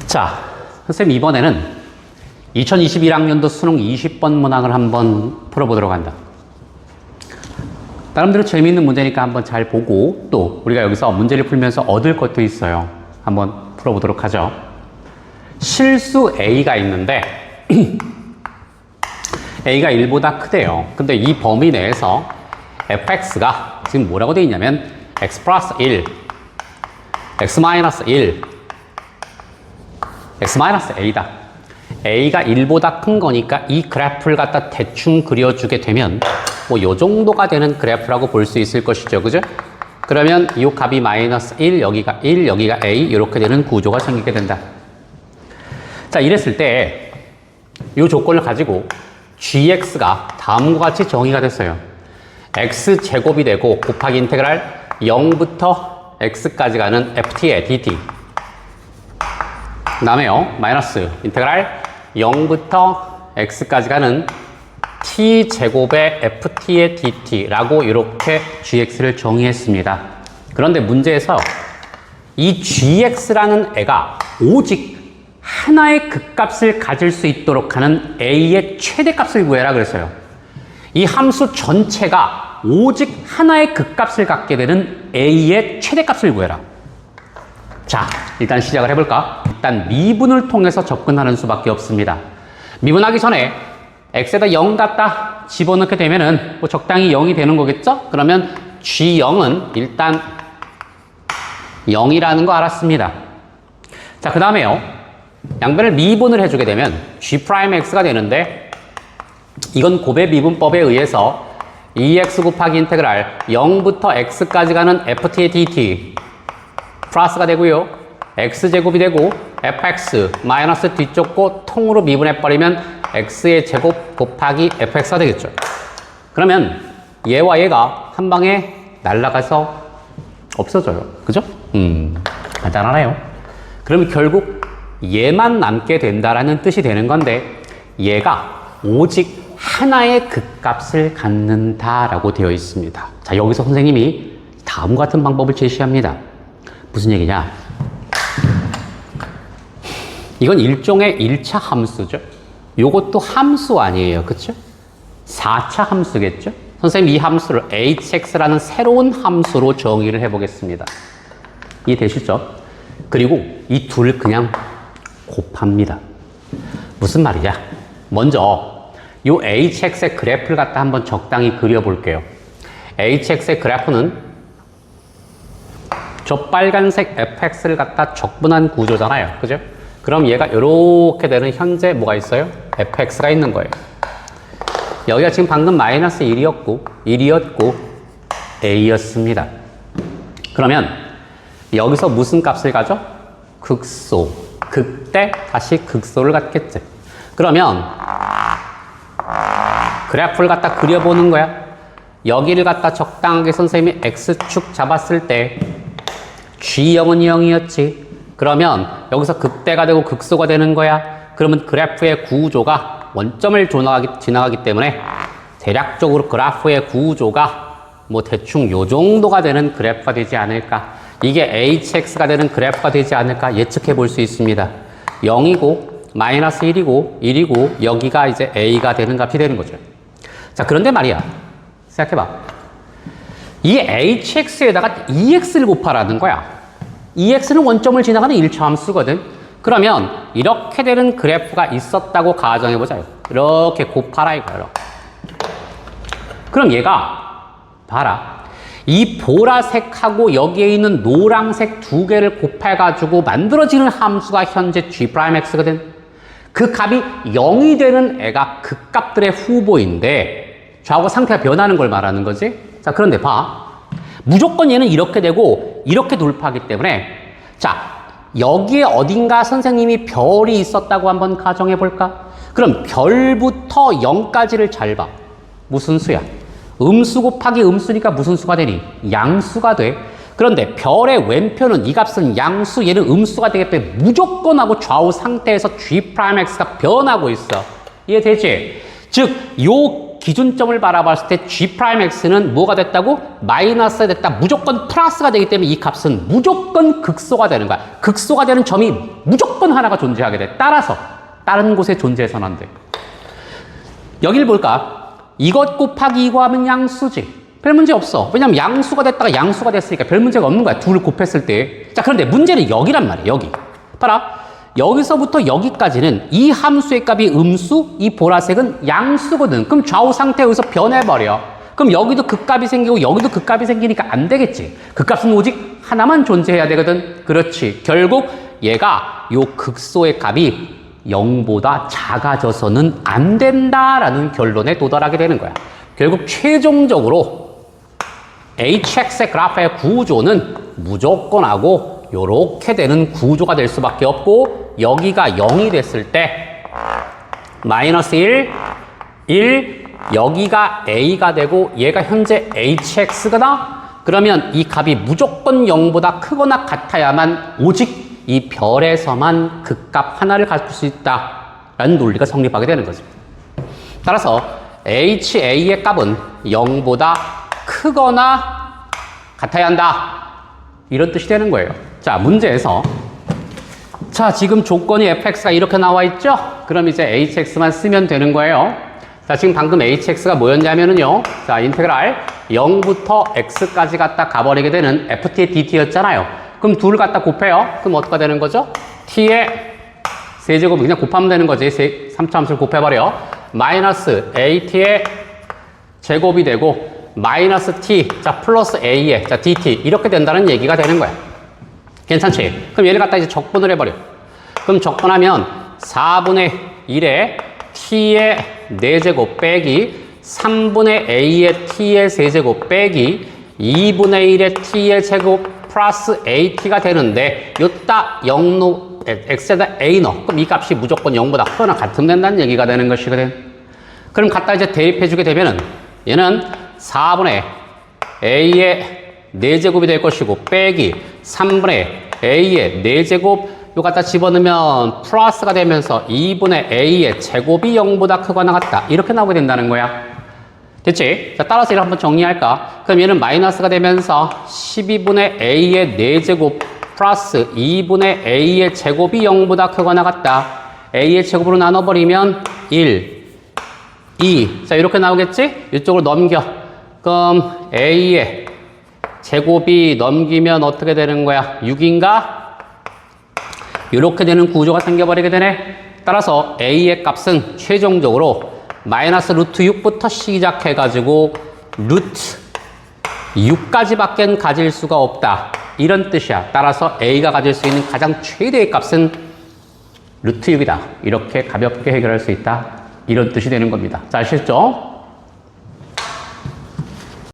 자, 선생님 이번에는 2021학년도 수능 20번 문항을 한번 풀어보도록 한다. 나름대로 재미있는 문제니까 한번 잘 보고 또 우리가 여기서 문제를 풀면서 얻을 것도 있어요. 한번 풀어보도록 하죠. 실수 A가 있는데 A가 1보다 크대요. 근데 이 범위 내에서 fx가 지금 뭐라고 되어 있냐면 x 플러스 1, x 마이너스 1, x 마이너스 a다. a가 1보다 큰 거니까 이 그래프를 갖다 대충 그려주게 되면 뭐 요 정도가 되는 그래프라고 볼 수 있을 것이죠. 그죠? 그러면 이 값이 마이너스 1, 여기가 1, 여기가 a 이렇게 되는 구조가 생기게 된다. 자, 이랬을 때 이 조건을 가지고 gx가 다음과 같이 정의가 됐어요. x제곱이 되고 곱하기 인테그랄 0부터 x까지 가는 ft의 dt. 그 다음에요, 마이너스 인테그랄 0부터 x까지 가는 t제곱의 ft의 dt라고 이렇게 gx를 정의했습니다. 그런데 문제에서 이 gx라는 애가 오직 하나의 극값을 가질 수 있도록 하는 a의 최대값을 구해라 그랬어요. 이 함수 전체가 오직 하나의 극값을 갖게 되는 a의 최대값을 구해라. 자, 일단 시작을 해볼까? 일단 미분을 통해서 접근하는 수밖에 없습니다. 미분하기 전에 x에다 0 갖다 집어넣게 되면은 뭐 적당히 0이 되는 거겠죠? 그러면 g0은 일단 0이라는 거 알았습니다. 자, 그 다음에요. 양변을 미분을 해주게 되면 g'x가 되는데 이건 곱의 미분법에 의해서 2x 곱하기 인테그랄 0부터 x까지 가는 ft의 dt 플러스가 되고요. x제곱이 되고 fx 마이너스 뒤쪽 거 통으로 미분해버리면 x의 제곱 곱하기 fx가 되겠죠. 그러면 얘와 얘가 한 방에 날아가서 없어져요. 그죠? 간단하네요. 그럼 결국 얘만 남게 된다라는 뜻이 되는 건데 얘가 오직 하나의 극값을 갖는다라고 되어 있습니다. 자, 여기서 선생님이 다음과 같은 방법을 제시합니다. 무슨 얘기냐? 이건 일종의 1차 함수죠. 요것도 함수 아니에요. 그쵸? 4차 함수겠죠? 선생님 이 함수를 hx라는 새로운 함수로 정의를 해보겠습니다. 이해되시죠? 그리고 이 둘 그냥 곱합니다. 무슨 말이냐? 먼저 요 hx의 그래프를 갖다 한번 적당히 그려볼게요. hx의 그래프는 저 빨간색 fx를 갖다 적분한 구조잖아요. 그죠? 그럼 얘가 이렇게 되는 현재 뭐가 있어요? fx가 있는 거예요. 여기가 지금 방금 마이너스 1이었고 a였습니다. 그러면 여기서 무슨 값을 가져? 극소. 극대 다시 극소를 갖겠지. 그러면 그래프를 갖다 그려보는 거야. 여기를 갖다 적당하게 선생님이 x축 잡았을 때 g0은 0이었지. 그러면 여기서 극대가 되고 극소가 되는 거야. 그러면 그래프의 구조가 원점을 지나가기 때문에 대략적으로 그래프의 구조가 뭐 대충 요 정도가 되는 그래프가 되지 않을까. 이게 hx가 되는 그래프가 되지 않을까 예측해 볼 수 있습니다. 0이고 마이너스 1이고 여기가 이제 a가 되는 값이 되는 거죠. 자, 그런데 말이야. 생각해봐. 이 hx에다가 2x를 곱하라는 거야. 2x는 원점을 지나가는 1차 함수거든. 그러면 이렇게 되는 그래프가 있었다고 가정해보자요. 이렇게 곱하라 이거예요. 그럼 얘가 봐라. 이 보라색하고 여기에 있는 노란색 두 개를 곱해가지고 만들어지는 함수가 현재 g'x거든. 그 값이 0이 되는 애가 그 값들의 후보인데 좌우가 상태가 변하는 걸 말하는 거지. 자, 그런데 봐. 무조건 얘는 이렇게 되고 이렇게 돌파하기 때문에 자, 여기에 어딘가 선생님이 별이 있었다고 한번 가정해 볼까? 그럼 별부터 0까지를 잘 봐. 무슨 수야? 음수 곱하기 음수니까 무슨 수가 되니? 양수가 돼. 그런데 별의 왼표는 이 값은 양수, 얘는 음수가 되기 때문에 무조건 하고 좌우 상태에서 g'x가 변하고 있어. 이해되지? 즉, 요 기준점을 바라봤을 때 G'X는 뭐가 됐다고? 마이너스가 됐다. 무조건 플러스가 되기 때문에 이 값은 무조건 극소가 되는 거야. 극소가 되는 점이 무조건 하나가 존재하게 돼. 따라서 다른 곳에 존재해서는 안 돼. 여길 볼까? 이것 곱하기 이거 하면 양수지. 별 문제 없어. 왜냐면 양수가 됐다가 양수가 됐으니까 별 문제가 없는 거야. 둘을 곱했을 때. 자, 그런데 문제는 여기란 말이야. 여기. 봐라. 여기서부터 여기까지는 이 함수의 값이 음수, 이 보라색은 양수거든. 그럼 좌우 상태 여기서 변해버려. 그럼 여기도 그 값이 생기고 여기도 그 값이 생기니까 안 되겠지. 그 값은 오직 하나만 존재해야 되거든. 그렇지. 결국 얘가 요 극소의 값이 0보다 작아져서는 안 된다라는 결론에 도달하게 되는 거야. 결국 최종적으로 hx의 그래프의 구조는 무조건하고 요렇게 되는 구조가 될 수밖에 없고 여기가 0이 됐을 때 마이너스 1, 여기가 a가 되고 얘가 현재 hx거나 그러면 이 값이 무조건 0보다 크거나 같아야만 오직 이 별에서만 그 값 하나를 가질 수 있다라는 논리가 성립하게 되는 거죠. 따라서 ha의 값은 0보다 크거나 같아야 한다. 이런 뜻이 되는 거예요. 자, 문제에서 자, 지금 조건이 fx가 이렇게 나와 있죠? 그럼 이제 hx만 쓰면 되는 거예요. 자, 지금 방금 hx가 뭐였냐면은요. 자, 인테그랄 0부터 x까지 갖다 가버리게 되는 ft의 dt였잖아요. 그럼 둘을 갖다 곱해요. 그럼 어떻게 되는 거죠? t의 세제곱 그냥 곱하면 되는 거지. 3차 함수를 곱해버려. 마이너스 at의 제곱이 되고 마이너스 t, 자, 플러스 a의, 자, dt. 이렇게 된다는 얘기가 되는 거야. 괜찮지? 그럼 얘를 갖다 이제 적분을 해버려. 그럼 적분하면 4분의 1의 t의 4제곱 빼기 3분의 a의 t의 세제곱 빼기 2분의 1의 t의 제곱 플러스 at가 되는데 요따 0 x에다 a 넣어. 그럼 이 값이 무조건 0보다 크거나 같으면 된다는 얘기가 되는 것이거든. 그럼 갖다 이제 대입해주게 되면은 얘는 4분의 a의 4제곱이 될 것이고 빼기 3분의 a의 4제곱 요 갖다 집어넣으면 플러스가 되면서 2분의 a의 제곱이 0보다 크거나 같다. 이렇게 나오게 된다는 거야. 됐지? 자, 따라서 이를 한번 정리할까? 그럼 얘는 마이너스가 되면서 12분의 a의 4제곱 플러스 2분의 a의 제곱이 0보다 크거나 같다. a의 제곱으로 나눠버리면 1, 2. 자, 이렇게 나오겠지? 이쪽으로 넘겨. 그럼 a의 제곱이 넘기면 어떻게 되는 거야? 6인가? 이렇게 되는 구조가 생겨버리게 되네. 따라서 a의 값은 최종적으로 마이너스 루트 6부터 시작해가지고 루트 6까지밖엔 가질 수가 없다. 이런 뜻이야. 따라서 a가 가질 수 있는 가장 최대의 값은 루트 6이다. 이렇게 가볍게 해결할 수 있다. 이런 뜻이 되는 겁니다. 자, 아시겠죠?